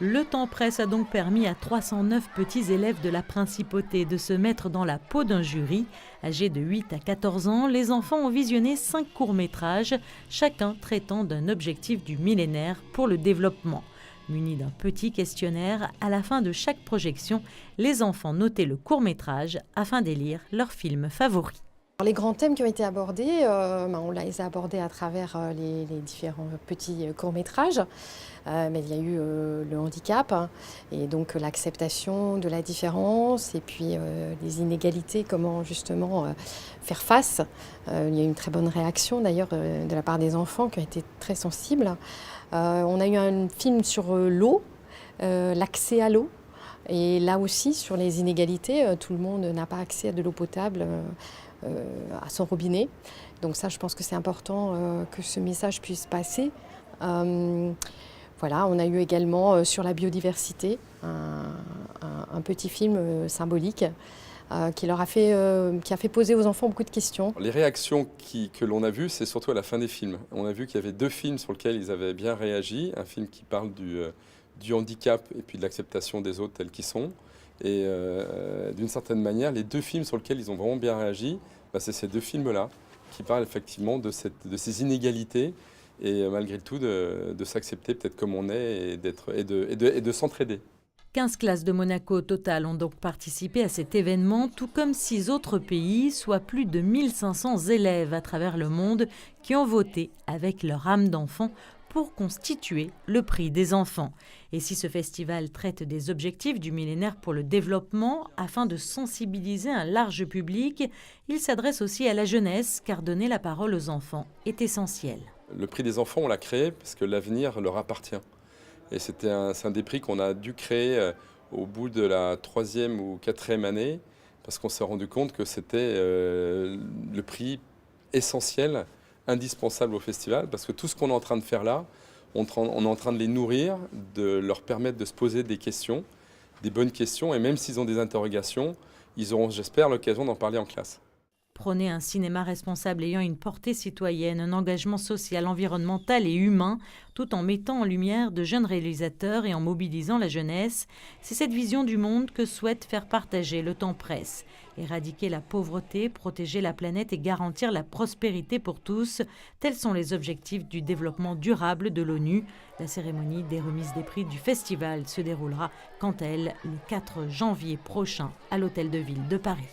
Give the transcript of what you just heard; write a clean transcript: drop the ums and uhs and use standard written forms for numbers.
Le temps presse a donc permis à 309 petits élèves de la Principauté de se mettre dans la peau d'un jury. Âgés de 8 à 14 ans, les enfants ont visionné 5 courts-métrages, chacun traitant d'un objectif du millénaire pour le développement. Munis d'un petit questionnaire, à la fin de chaque projection, les enfants notaient le court-métrage afin d'élire leur film favori. Les grands thèmes qui ont été abordés, on les a abordés à travers les différents petits courts-métrages. Mais il y a eu le handicap, hein, et donc l'acceptation de la différence et puis les inégalités, comment justement faire face. Il y a eu une très bonne réaction d'ailleurs de la part des enfants qui ont été très sensibles. On a eu un film sur l'eau, l'accès à l'eau. Et là aussi, sur les inégalités, tout le monde n'a pas accès à de l'eau potable à son robinet. Donc ça, je pense que c'est important que ce message puisse passer. Voilà, on a eu également sur la biodiversité un petit film symbolique qui a fait poser aux enfants beaucoup de questions. Les réactions que l'on a vues, c'est surtout à la fin des films. On a vu qu'il y avait 2 films sur lesquels ils avaient bien réagi. Un film qui parle du handicap et puis de l'acceptation des autres tels qu'ils sont. Et d'une certaine manière, les 2 films sur lesquels ils ont vraiment bien réagi, c'est ces 2 films-là qui parlent effectivement de ces inégalités et malgré tout de s'accepter peut-être comme on est et de s'entraider. 15 classes de Monaco au total ont donc participé à cet événement, tout comme 6 autres pays, soit plus de 1500 élèves à travers le monde qui ont voté avec leur âme d'enfant pour constituer le prix des enfants. Et si ce festival traite des objectifs du millénaire pour le développement, afin de sensibiliser un large public, il s'adresse aussi à la jeunesse, car donner la parole aux enfants est essentiel. Le prix des enfants, on l'a créé parce que l'avenir leur appartient. Et c'est un des prix qu'on a dû créer au bout de la 3e ou 4e année, parce qu'on s'est rendu compte que c'était le prix essentiel, indispensable au festival, parce que tout ce qu'on est en train de faire là, on est en train de les nourrir, de leur permettre de se poser des questions, des bonnes questions, et même s'ils ont des interrogations, ils auront, j'espère, l'occasion d'en parler en classe. Prôner un cinéma responsable ayant une portée citoyenne, un engagement social, environnemental et humain, tout en mettant en lumière de jeunes réalisateurs et en mobilisant la jeunesse, c'est cette vision du monde que souhaite faire partager Le Temps presse. Éradiquer la pauvreté, protéger la planète et garantir la prospérité pour tous, tels sont les objectifs du développement durable de l'ONU. La cérémonie des remises des prix du festival se déroulera, quant à elle, le 4 janvier prochain à l'Hôtel de Ville de Paris.